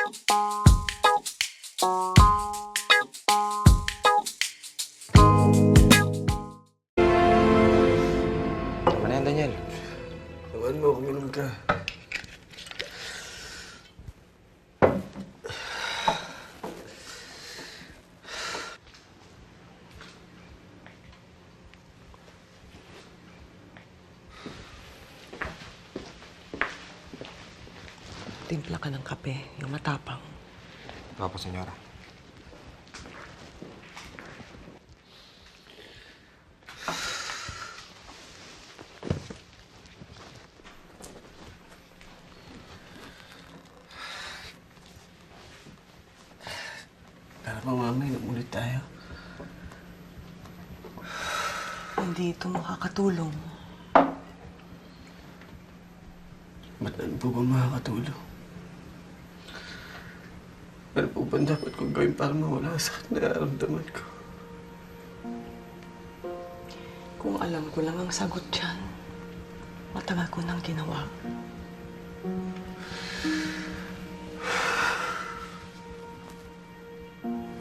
Tama na yan, Daniel. Tawahan mo, kuminom ka. Timpla ka ng kape, yung matapang. Opo, senyora. Para pa mamay, namulit tayo. Hindi ito makakatulong. Ba't ano po ba makakatulong? Ano po ba dapat kong gawin para mawala sa sakit na nararamdaman ko? Kung alam ko lang ang sagot dyan, matagal ko nang ginawa.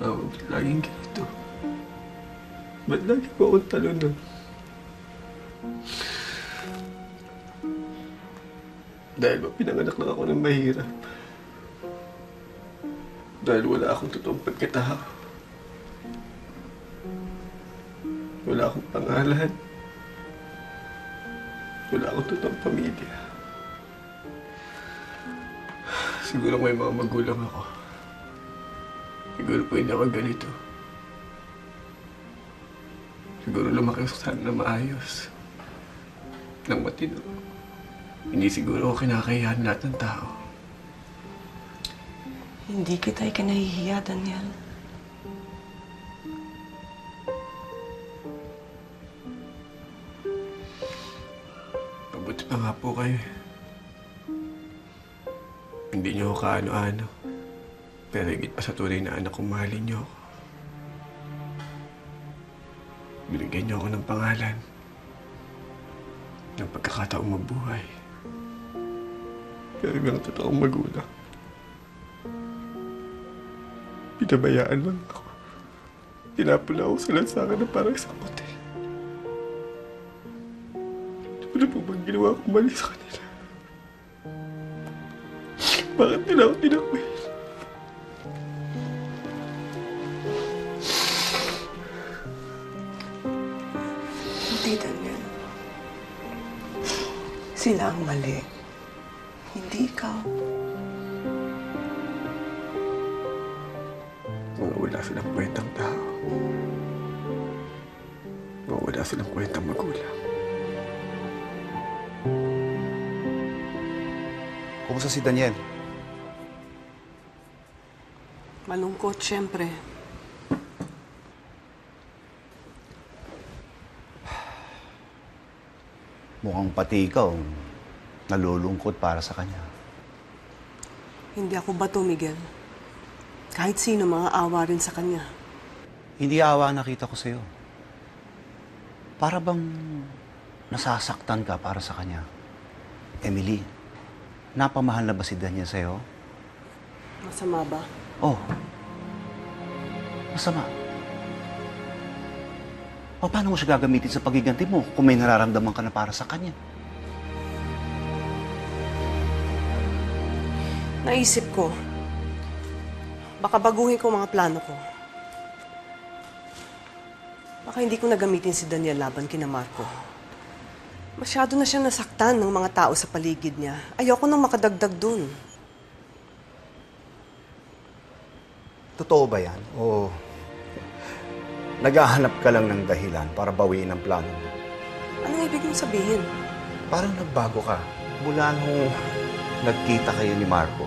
Ba't laging ganito? Ba't lagi ko akong talunan? Dahil ba pinanganak lang ako ng mahirap? Dahil wala akong totoong pagkatao. Wala akong pangalan. Wala akong totoong pamilya. Siguro may mga magulang ako. Siguro po hindi ako ganito. Siguro lumaki ako sana na maayos. Nang matino. Hindi siguro ako kinakahiyan lahat ng tao. Hindi kita ikinahihiya, Daniel. Mabuti pa nga po kayo. Hindi niyo ako kaano-ano. Pero higit pa sa tunay na anak kong mahalin niyo ako. Binigyan niyo ako ng pangalan. Ng pagkakataong mabuhay. Pero bilang totoong magulang. Pinabayaan lang ako. Tinapon ako sa lansangan na parang isang hotel. Ano po bang ginawa kong mali sa kanila? Bakit nila ako tinakwil? Hindi, Daniel. Sila ang mali. Hindi ikaw. Mga wala silang kwentang tao. Mga wala silang kwentang magulang. Kumusta si Daniel? Malungkot, siyempre. Mukhang pati ikaw nalulungkot para sa kanya. Hindi ako bato, Miguel. Kahit sino mga awa rin sa kanya. Hindi awa ang nakita ko sa'yo. Para bang nasasaktan ka para sa kanya. Emily, napamahal na ba si Daniel sa'yo? Masama ba? Oh, masama. O paano mo siya gagamitin sa pagiganti mo kung may nararamdaman ka na para sa kanya? Naisip ko, baka baguhin ko mga plano ko. Baka hindi ko nagamitin si Daniel laban kina Marco. Masyado na siyang nasaktan ng mga tao sa paligid niya. Ayoko nang makadagdag dun. Totoo ba yan? O naghahanap ka lang ng dahilan para bawiin ang plano mo? Anong ibig mong sabihin? Parang nagbago ka. Mula nung nagkita kayo ni Marco,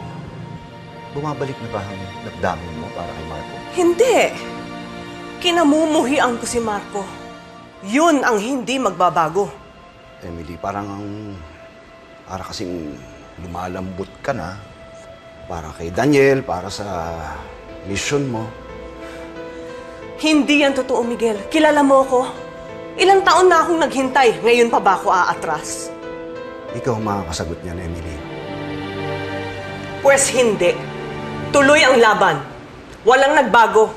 bumabalik na ba ang damdamin mo para kay Marco? Hindi! Kinamumuhian ko si Marco. Yun ang hindi magbabago. Emily, para kasing lumalambot ka na para kay Daniel, para sa mission mo. Hindi yan totoo, Miguel. Kilala mo ako. Ilang taon na akong naghintay. Ngayon pa ba ako aatras? Ikaw ang makakasagot niyan, Emily. Pwes hindi. Tuloy ang laban. Walang nagbago.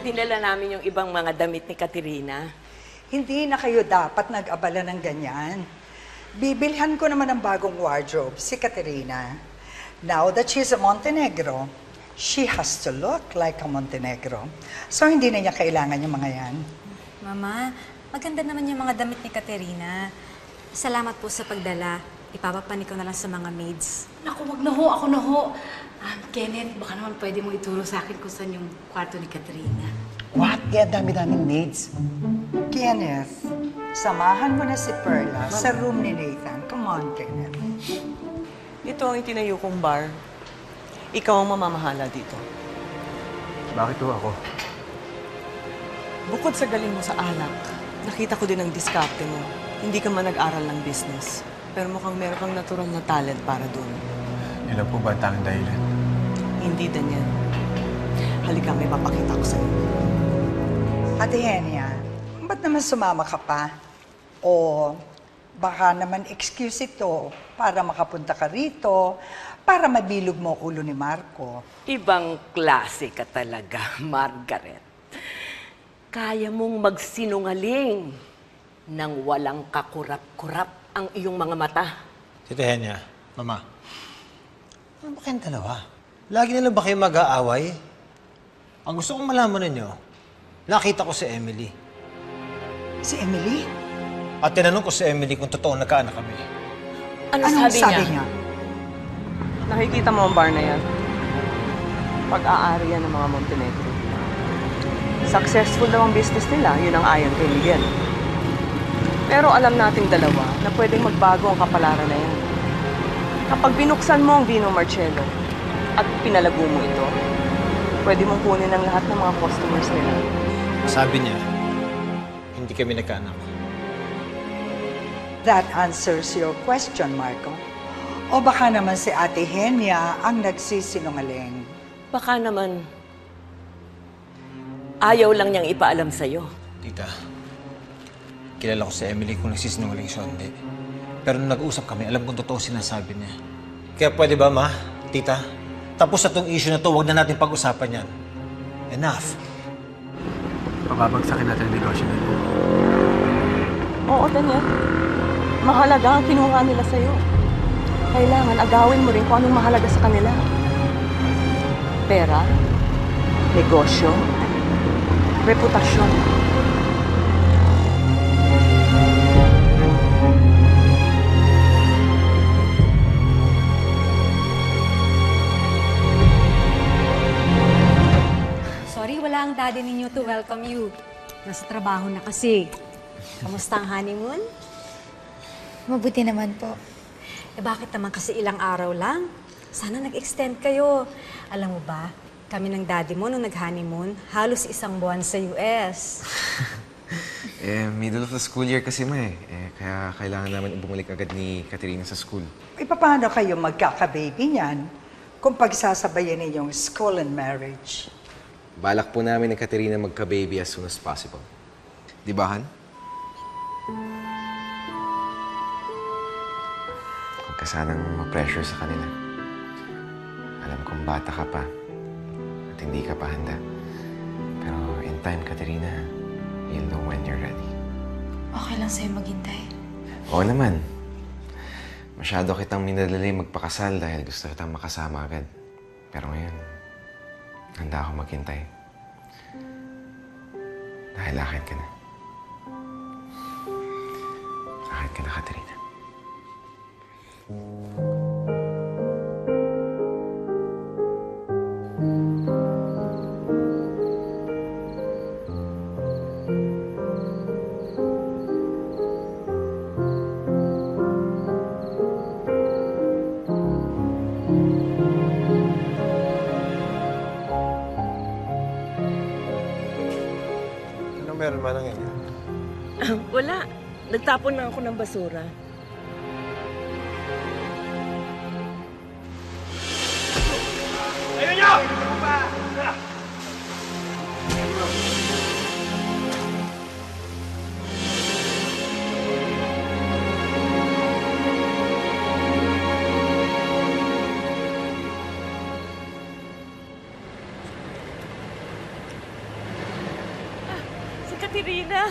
Dinala namin yung ibang mga damit ni Katerina. Hindi na kayo dapat nag-abala ng ganyan. Bibilhan ko naman ng bagong wardrobe, si Katerina. Now that she's a Montenegro, she has to look like a Montenegro. So hindi na niya kailangan yung mga yan. Mama, maganda naman yung mga damit ni Katerina. Salamat po sa pagdala. Ipapapanik ko na lang sa mga maids. Naku, wag na ho. Ako na ho. Kenneth, baka naman pwede mo ituro sa akin kung saan yung kwarto ni Katrina. What? Kaya dami-daming maids. Kenneth, samahan mo na si Perla sa room ni Nathan. Come on, Kenneth. Ito ang itinayo kong bar. Ikaw ang mamamahala dito. Bakit to ako? Bukod sa galing mo sa alak, nakita ko din ang diskarte mo. Hindi ka man nag-aral ng business, pero mukhang meron kang natural na talent para doon. Ilan po ba ang tanging dahilan? Hindi, Daniel. Halika, may papakita ko sa'yo. Ate Henia, ba't naman sumama ka pa? O baka naman excuse ito para makapunta ka rito, para mabilog mo ulo ni Marco. Ibang klase ka talaga, Margaret. Kaya mong magsinungaling nang walang kakurap-kurap ang iyong mga mata. Tita Henya, Mama, ano ba kayong dalawa? Lagi na lang ba kayo mag-aaway? Ang gusto kong malaman ninyo, nakita ko si Emily. Si Emily? At tinanong ko si Emily kung totoo nagkaanak kami. Anong sabi niya? Nakikita mo ang bar na yan? Pag-aari yan ng mga Montenegro. Successful daw ang business nila, yun ang ayon kay Miguel. Pero alam nating dalawa na pwedeng magbago ang kapalaran na yan. Kapag binuksan mo ang Vino Marcello at pinalago mo ito, pwede mong kunin ang lahat ng mga customers nila. Sabi niya, hindi kami nagkaanak. That answers your question, Marco. O baka naman si Ate Henia ang nagsisinungaling. Baka naman, ayaw lang niyang ipaalam sa'yo. Tita, kilala ko si Emily kung nagsisinungaling siya, hindi. Pero nung nag-usap kami, alam kong totoo sinasabi niya. Kaya pwede ba, Ma? Tita? Tapos na tong issue na to, huwag na natin pag-usapan yan. Enough. Pababagsakin natin ang negosyo na ito. Oo, Daniel. Mahalaga ang kinuha nila sa'yo. Kailangan agawin mo rin kung anong mahalaga sa kanila. Pera, negosyo, reputasyon. Sorry, wala ang daddy ninyo to welcome you. Nasa trabaho na kasi. Kamusta ang honeymoon? Mabuti naman po. Eh bakit naman kasi ilang araw lang? Sana nag-extend kayo. Alam mo ba, kami ng daddy mo nung nag-honeymoon, halos 1 buwan sa US. Middle of the school year kasi kaya kailangan namin bumalik agad ni Katerina sa school. E paano kayo magkaka-baby niyan kung pagsasabayan ninyong school and marriage? Balak po namin ni Katerina magka-baby as soon as possible. Di ba, Han? Huwag ka sanang ma-pressure sa kanila. Alam kong bata ka pa at hindi ka pa handa. Pero in time, Katerina, you'll know when you're ready. Okay lang sa'yo maghintay. Oo naman. Masyado kitang minadali magpakasal dahil gusto kitang makasama agad. Pero ngayon, handa ako maghintay. Dahil akin ka na. Akin ka na, Katerina. Ano meron man nangyari? Wala. Nagtapon na ako ng basura. Katerina!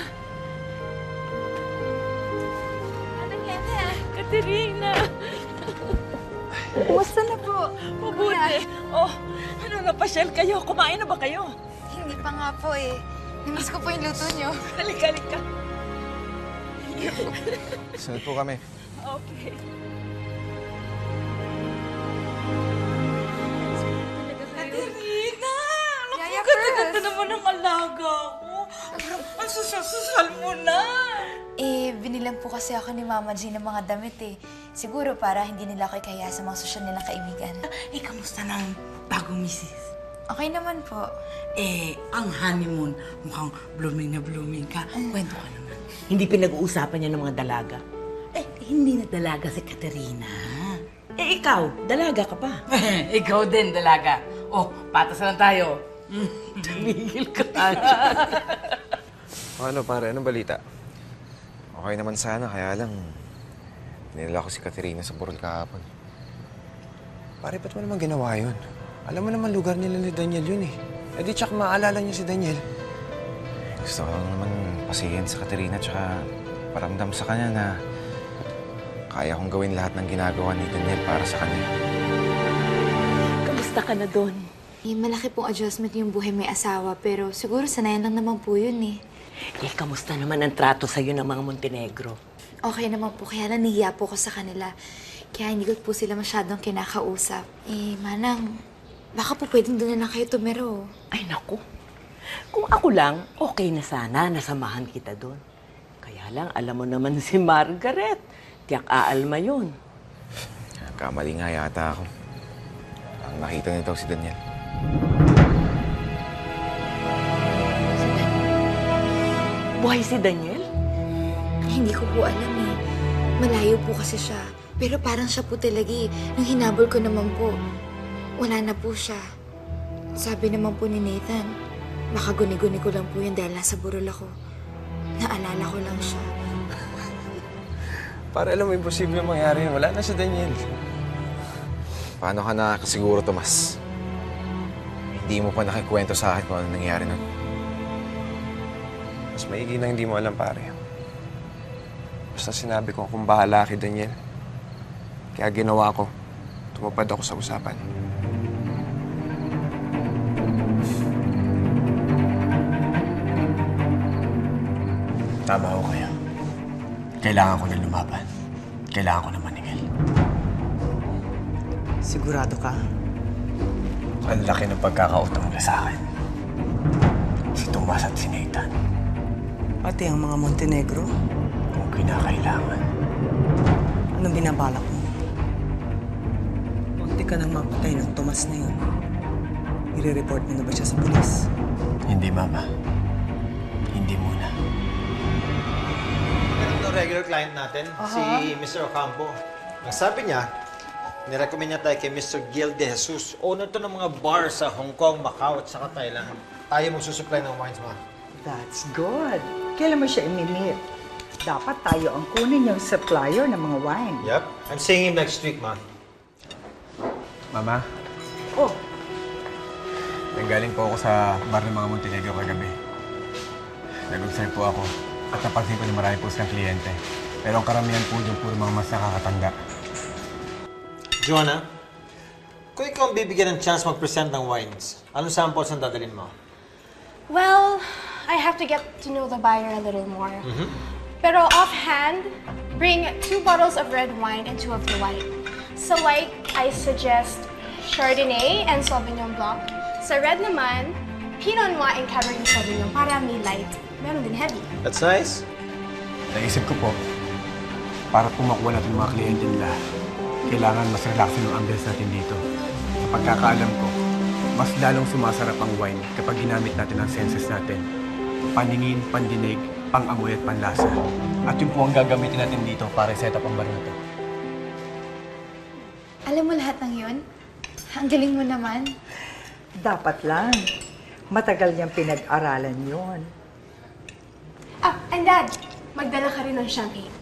Ano nangyari? Katerina! Kumusta na po? Mabuti. Oh, ano, napasyal kayo? Kumain na ba kayo? Hindi pa nga po eh. Namiss ko po yung luto niyo. Halika. Sunod po kami. Okay. Katerina! Yaya, Ganda naman ang alaga ko. Ang susal mo na. Eh, binilang po kasi ako ni Mama G ng mga damit eh. Siguro para hindi nila ako ikaya sa mga sosyal nilang kaibigan. Eh, kamusta ng bagong misis? Okay naman po. Eh, ang honeymoon, mukhang blooming na blooming ka. Kwento ka naman. Hindi pinag-uusapan niya ng mga dalaga. Eh, hindi na dalaga si Katerina. Eh, ikaw, dalaga ka pa. Ikaw din, dalaga. Oh, patas na tayo. Tumigil ka. Ano pare, anong balita? Okay naman sana, kaya lang dinala ko si Katerina sa burol kahapon. Pare, ba't mo naman ginawa yun? Alam mo naman lugar nila ni Daniel yun eh. E di tsak maalala niya si Daniel. Gusto ko lang naman pasihin sa Katerina tsaka paramdam sa kanya na kaya kong gawin lahat ng ginagawa ni Daniel para sa kanya. Kamusta ka na doon? Eh, malaki pong adjustment yung buhay may asawa, pero siguro sanayan lang naman po yun eh. Eh, kamusta naman ang trato sa'yo ng mga Montenegro? Okay naman po, kaya lang nahiya po ko sa kanila. Kaya hindi ko po sila masyadong kinakausap. Eh, Manang, baka po pwedeng doon na lang kayo tumiro. Ay, naku. Kung ako lang, okay na sana. Nasamahan kita doon. Kaya lang, alam mo naman si Margaret. Tiyak aalma yun. Kamali nga yata ako. Ang nakita nito si Daniel. Buhay si Daniel? Hindi ko po alam eh. Malayo po kasi siya. Pero parang siya po talaga eh. Nung hinabol ko naman po, wala na po siya. Sabi naman po ni Nathan, baka guni-guni ko lang po yun dahil nasa burol ako. Naalala ko lang siya. Para alam mo, imposible mangyari yun. Wala na si Daniel. Paano ka nakakasiguro, Tomas? Hindi mo pa nakikwento sa akin kung ano nangyari nun. Mas maigi na hindi mo alam, pare. Basta sinabi ko kung bahala kay Daniel. Kaya ginawa ko, tumupad ako sa usapan. Tama ako kaya. Kailangan ko na lumaban. Kailangan ko na maningil. Sigurado ka? Ang laki ng pagkakautang nila sa akin. Si Tomas at si Nathan. Pati ang mga Montenegro? Kung kinakailangan. Anong binabalak mo? Munti ka nang mapatay ng Tomas na yun. I-report mo na ba siya sa pulis? Hindi, Mama. Hindi muna. Meron ng regular client natin, si Mr. Ocampo. Ang sabi niya, nirecommend niya tayo kay Mr. Gil De Jesus. Owner to ng mga bar sa Hong Kong, Macau at saka Thailand. Tayo magsusupply ng wines, ma. That's good. Kailan mo siya i-meet? Dapat tayo ang kunin yung supplier ng mga wine. Yep. I'm seeing him next week, ma. Mama, Oh, nanggaling po ako sa bar ng mga Montenegro kagabi. Nag-observe po ako at napansin ko na marami po silang kliyente. Pero ang karamihan po doon puro mga mas nakakatanda. Joanna, kung ikaw ang bibigyan ng chance mag-present ng wines, anong samples ang dadalhin mo? Well, I have to get to know the buyer a little more. Pero offhand, bring 2 bottles of red wine and 2 of the white. Sa white, I suggest Chardonnay and Sauvignon Blanc. Sa red naman, Pinot Noir and Cabernet Sauvignon para may light. Meron din heavy. That's nice. Naisip ko po, para po makuha natin mga kliyente nila, kailangan mas relaxing ang ambience natin dito. Sa pagkakaalam ko, mas lalong sumasarap ang wine kapag ginamit natin ang senses natin. Paningin, pandinig, pang-amoy at panlasa. At yun po ang gagamitin natin dito para set up ang bar na to. Alam mo lahat ng yun? Ang galing mo naman. dapat lang. Matagal niyang pinag-aralan yun. Ah, and Dad, magdala ka rin ng champagne.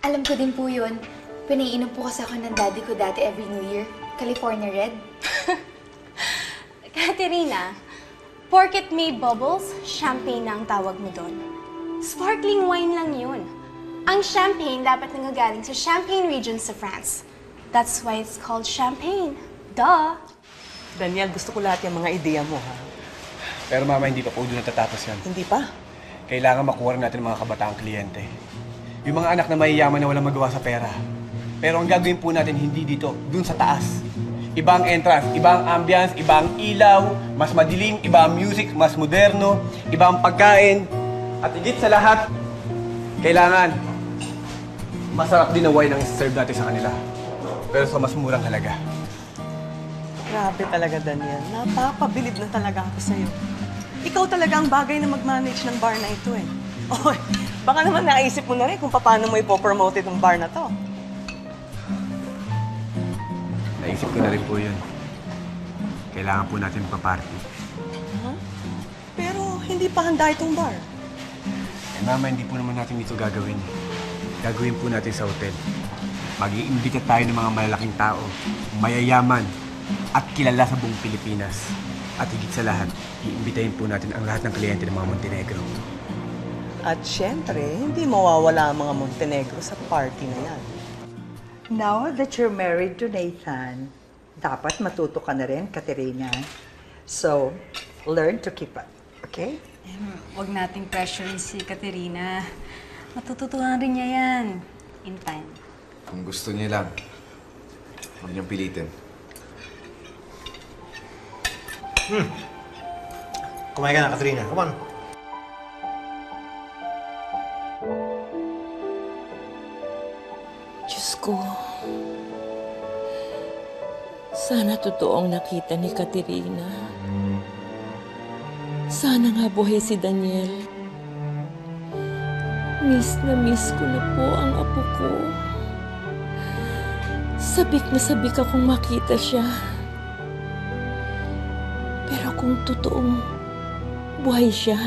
Alam ko din po yun. Pinaiinom po kasi ako ng daddy ko dati every New Year. California Red. Katerina, porket may bubbles, champagne na ang tawag mo doon. Sparkling wine lang yun. Ang champagne dapat nanggagaling sa Champagne region sa France. That's why it's called champagne. Duh! Daniel, gusto ko lahat yung mga ideya mo, ha? Pero mama, hindi pa po doon natatapos yan. Hindi pa? Kailangan makuha rin natin ang mga kabataang kliyente. Yung mga anak na mayayaman na walang magawa sa pera. Pero ang gagawin po natin hindi dito, dun sa taas. Iba ang entrance, iba ang ambience, iba ang ilaw, mas madilim, iba ang music, mas moderno, iba ang pagkain. At higit sa lahat, kailangan masarap din na wine ang serve natin sa kanila. Pero sa mas murang halaga. Grabe talaga, Daniel. Napapabilib na talaga ako sa'yo. Ikaw talaga ang bagay na mag-manage ng bar na ito eh. Oy, baka naman naisip mo na rin kung paano mo ipopromote itong bar na to. Naisip ko na rin po yun. Kailangan po natin pa-party. Huh? Pero hindi pa handa itong bar. Eh mama, hindi po naman natin ito gagawin. Gagawin po natin sa hotel. Mag-iimbita tayo ng mga malalaking tao, mayayaman, at kilala sa buong Pilipinas. At higit sa lahat, iimbitahin po natin ang lahat ng kliyente ng mga Montenegro. At syempre, hindi mawawala ang mga Montenegro sa party na yan. Now that you're married to Nathan, dapat matuto ka na rin, Katerina. So, learn to keep up, okay? Huwag nating pressurein si Katerina. Matututunan rin niya yan. In time. Kung gusto niya lang, huwag niyang pilitin. Kumain ka na, Katrina. Come on. Diyos ko. Sana totoong nakita ni Katerina. Sana nga buhay si Daniel. Miss na miss ko na po ang apo ko. Sabik na sabik akong makita siya. Pero kung totoong buhay siya,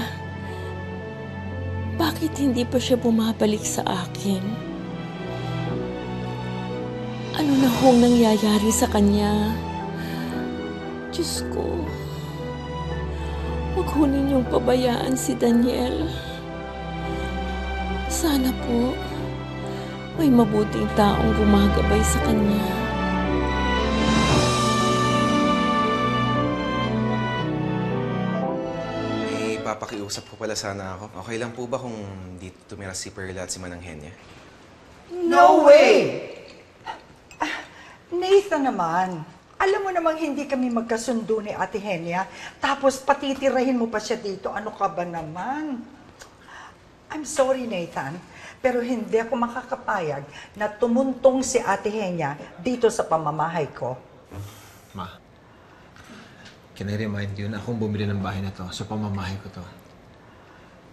bakit hindi pa siya bumabalik sa akin? Ano na hong nangyayari sa kanya? Diyos ko, huwag ho ninyong pabayaan si Daniel. Sana po, may mabuting taong gumagabay sa kanya. May papakiusap po pala sana ako. Okay lang po ba kung dito tumira si Perla at si Manang Henya? No way! Nathan naman, alam mo namang hindi kami magkasundo ni Ate Henya, tapos patitirahin mo pa siya dito. Ano ka ba naman? I'm sorry, Nathan, pero hindi ako makakapayag na tumuntong si Ate Henya dito sa pamamahay ko. Ma, can I remind you na akong bumili ng bahay na to, so pamamahay ko to.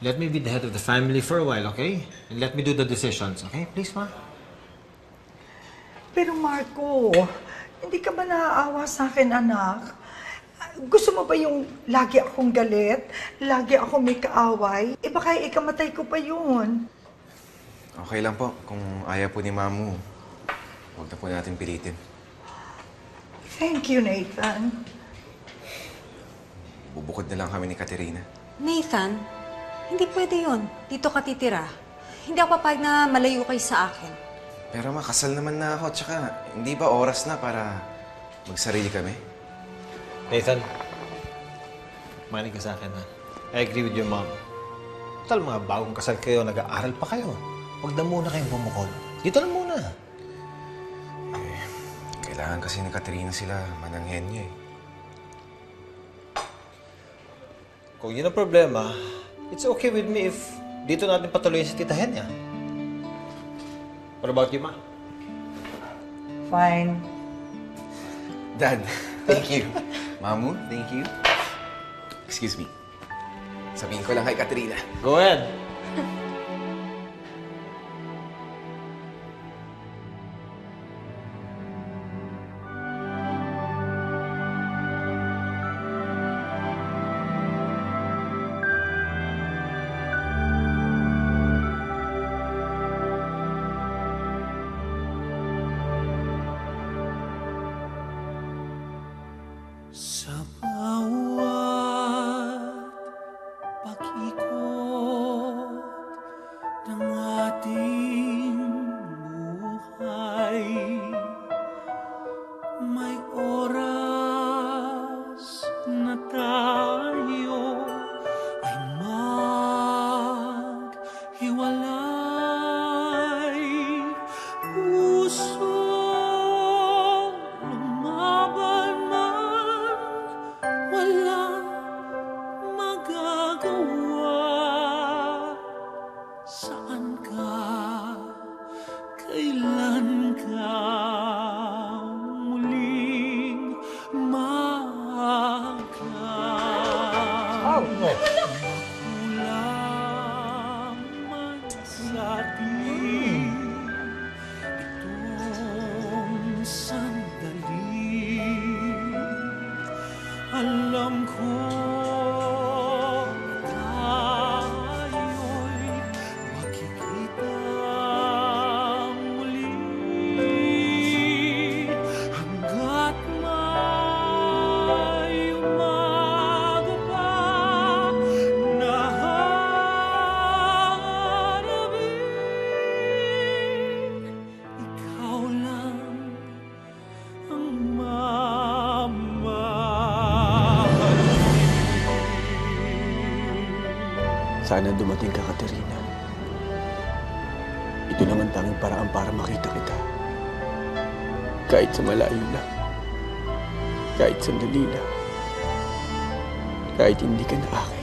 Let me be the head of the family for a while, okay? And let me do the decisions, okay? Please, Ma. Pero Marco, hindi ka ba naaawa sa akin, anak? Gusto mo ba yung lagi akong galit? Lagi akong may kaaway? Eh baka ikamatay ko pa yun. Okay lang po. Kung ayaw po ni Mamu, huwag na po natin pilitin. Thank you, Nathan. Bubukod na lang kami ni Katerina. Nathan, hindi pwede yun. Dito ka titira. Hindi ako papayag na malayo kayo sa akin. Pero makasal naman na ako, tsaka hindi ba oras na para magsarili kami? Nathan, makinig ka sa akin, ha? I agree with your mom. Total, mga bagong kasal kayo, nag-aaral pa kayo. Huwag na muna kayong bumukol. Dito na muna. Eh, kailangan kasi ni Katerina sila Manang Henya eh. Kung yun ang problema, it's okay with me if dito natin patuloyin si Tita Henya. What about you, Ma? Fine. Dad, thank you. Mamu, thank you. Excuse me. Sabihin ko lang kay Katerina. Go ahead. Sa bawat pag-ikot kailan ka muling makas. Makulang man sa atin itong sandali. Alam ko tayo'y makikita muli hanggat may umaga pa na hanapin. Ikaw lang ang Sana dumating ka, Katerina. Ito lang ang tanging paraan para makita kita. Kahit sa malayo lang. Kahit sandali lang. Kahit hindi ka na akin.